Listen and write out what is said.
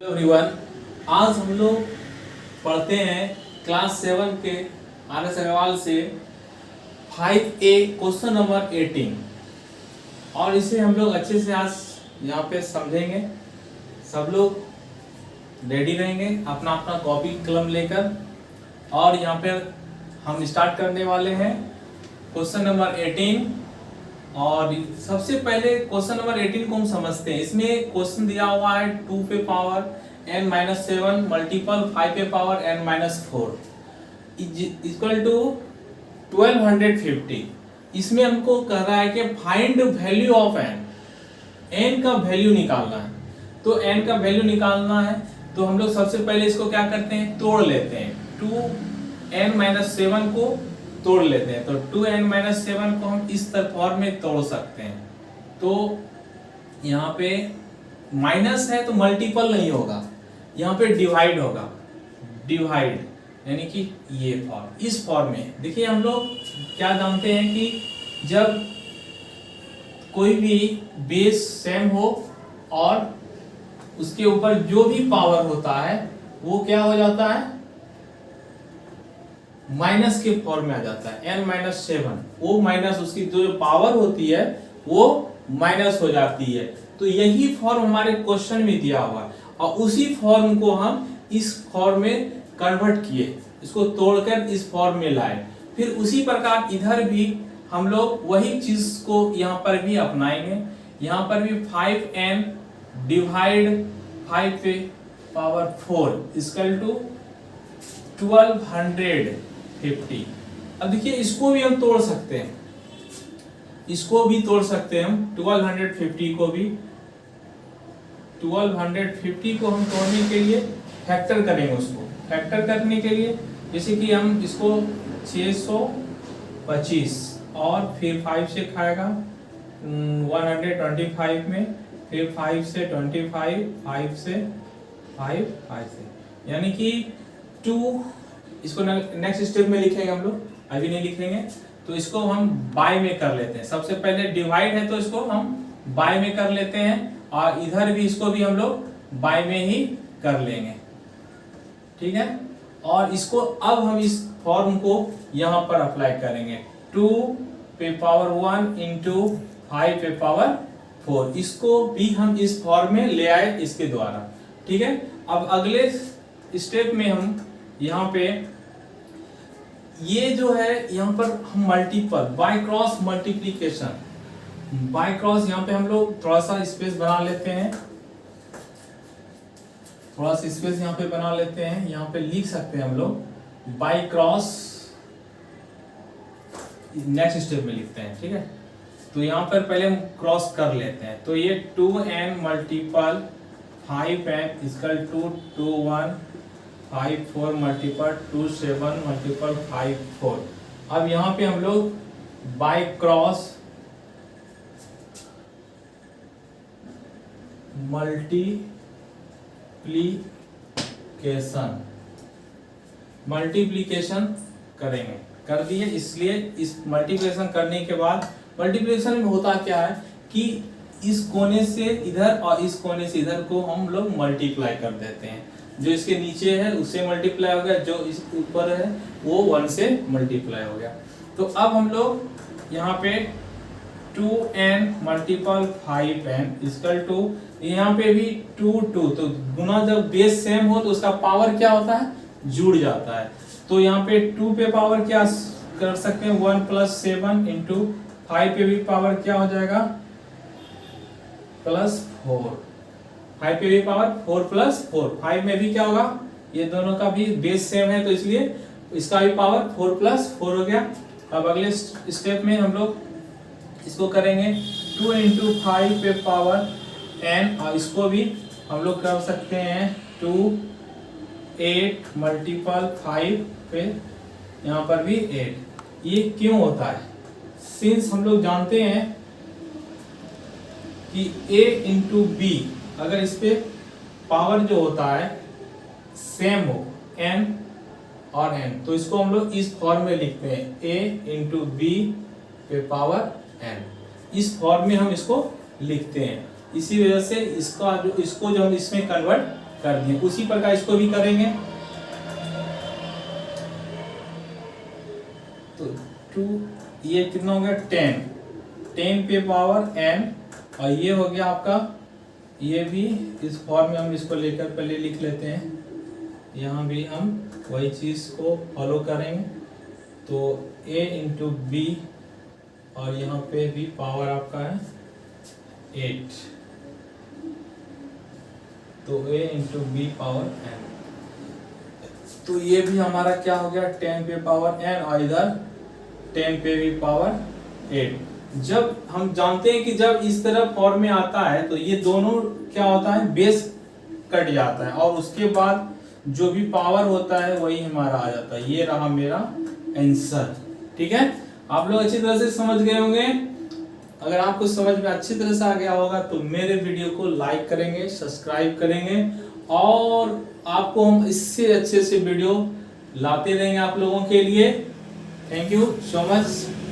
Everyone, आज हम लोग पढ़ते हैं क्लास 7 के आर.एस. अग्रवाल से 5A क्वेश्चन नंबर 18 और इसे हम लोग अच्छे से आज यहाँ पे समझेंगे। सब लोग रेडी रहेंगे अपना अपना कॉपी कलम लेकर और यहाँ पे हम स्टार्ट करने वाले हैं क्वेश्चन नंबर 18। और सबसे पहले क्वेश्चन नंबर 18 को हम समझते हैं। इसमें क्वेश्चन दिया हुआ है 2 पे पावर n-7 मल्टीपल 5 पे पावर n-4 इक्वल टू 1250। इसमें हमको कह रहा है कि फाइंड वैल्यू ऑफ n का वैल्यू निकालना है। तो n का वैल्यू निकालना है तो हम लोग सबसे पहले इसको क्या करते हैं, तोड़ लेते हैं। 2n-7 को तोड़ लेते हैं। तो 2n-7 को हम इस फॉर्म में तोड़ सकते हैं। तो यहाँ पे माइनस है तो मल्टीपल नहीं होगा, यहाँ पे डिवाइड होगा। डिवाइड यानी कि ये फॉर्म, इस फॉर्म में देखिए हम लोग क्या जानते हैं कि जब कोई भी बेस सेम हो और उसके ऊपर जो भी पावर होता है वो क्या हो जाता है, माइनस के फॉर्म में आ जाता है। n-7 वो माइनस उसकी जो पावर होती है वो माइनस हो जाती है। तो यही फॉर्म हमारे क्वेश्चन में दिया हुआ है और उसी फॉर्म को हम इस फॉर्म में कन्वर्ट किए, इसको तोड़कर इस फॉर्म में लाए। फिर उसी प्रकार इधर भी हम लोग वही चीज को यहाँ पर भी अपनाएंगे। यहाँ पर भी 5n डिवाइड 5 पे पावर 4 इक्वल टू 1250। अब देखिए इसको भी हम तोड़ सकते हैं, इसको भी तोड़ सकते हैं हम 1250 को भी। 1250 को हम तोड़ने के लिए फैक्टर करेंगे। उसको फैक्टर करने के लिए जैसे कि हम इसको 625 और फिर 5 से खाएगा 125 में, फिर 5 से 25, 5 से 5 से, यानी कि 2। इसको नेक्स्ट स्टेप में लिखेंगे हम लोग, अभी नहीं लिखेंगे। तो इसको हम बाय में कर लेते हैं। सबसे पहले डिवाइड है तो इसको हम बाय में कर लेते हैं और इधर भी इसको भी हम लोग बाय में ही कर लेंगे, ठीक है। और इसको अब हम इस फॉर्म को यहाँ पर अप्लाई करेंगे। 2 पे पावर 1 इंटू 5 पे पावर 4, इसको भी हम इस फॉर्म में ले आए इसके द्वारा, ठीक है। अब अगले स्टेप में हम यहाँ पे ये जो है यहाँ पर हम multiple by cross multiplication, by cross यहाँ पे हम लोग थोड़ा सा स्पेस बना लेते हैं, थोड़ा सा स्पेस यहाँ पे बना लेते हैं। यहाँ पे लिख सकते हैं हम लोग बाय क्रॉस, नेक्स्ट स्टेप में लिखते हैं, ठीक है। तो यहाँ पर पहले हम क्रॉस कर लेते हैं। तो ये 2n multiple 5n equal to 21 5 4 multiple 2 7 multiple 5 4। अब यहाँ पे हम लोग बाय क्रॉस मल्टीप्लिकेशन करेंगे, कर दिए। इसलिए इस मल्टीप्लिकेशन करने के बाद, मल्टीप्लिकेशन में होता क्या है कि इस कोने से इधर और इस कोने से इधर को हम लोग मल्टीप्लाई कर देते हैं। जो इसके नीचे है उससे मल्टीप्लाई हो गया, जो इस ऊपर है वो 1 से मल्टीप्लाई हो गया। तो अब हम लोग यहाँ पे 2n multiple 5n equal to, यहाँ पे भी 2 2, तो गुना जब बेस सेम हो तो उसका पावर क्या होता है, जुड़ जाता है। तो यहाँ पे 2 पे पावर क्या कर सकते हैं, 1 + 7 इंटू 5 पे भी पावर क्या हो जाएगा, +4। 5 पे भी पावर 4 + 4, 5 में भी क्या होगा, ये दोनों का भी बेस सेम है तो इसलिए इसका भी पावर 4 + 4 हो गया। अब अगले स्टेप में हम लोग इसको करेंगे 2 इंटू 5 पे पावर n, और इसको भी हम लोग कर सकते हैं 2 8 मल्टीपल 5 पे यहाँ पर भी 8। ये क्यों होता है, सिंस हम लोग जानते हैं कि a इंटू बी, अगर इस पे पावर जो होता है सेम हो n और n, तो इसको हम लोग इस फॉर्म में लिखते हैं a इंटू बी पे पावर n। इस फॉर्म में हम इसको लिखते हैं। इसी वजह से इसको जो हम इसमें कन्वर्ट कर दिए। उसी प्रकार इसको भी करेंगे। तो 2 ये कितना हो गया 10 पे पावर n, और ये हो गया आपका, ये भी इस फॉर्म में हम इसको लेकर पहले लिख लेते हैं। यहाँ भी हम वही चीज को फॉलो करेंगे। तो a इंटू बी, और यहाँ पे भी पावर आपका है 8, तो a into b power n। तो ये भी हमारा क्या हो गया 10 पे पावर n, और इधर 10 पे भी पावर 8। जब हम जानते हैं कि जब इस तरह फॉर्म में आता है तो ये दोनों क्या होता है, बेस कट जाता है, और उसके बाद जो भी पावर होता है वही हमारा आ जाता है। ये रहा मेरा आंसर। ठीक है, आप लोग अच्छी तरह से समझ गए होंगे। अगर आपको समझ में अच्छी तरह से आ गया होगा तो मेरे वीडियो को लाइक करेंगे, सब्सक्राइब करेंगे, और आपको हम इससे अच्छे से वीडियो लाते रहेंगे आप लोगों के लिए। Thank you so much.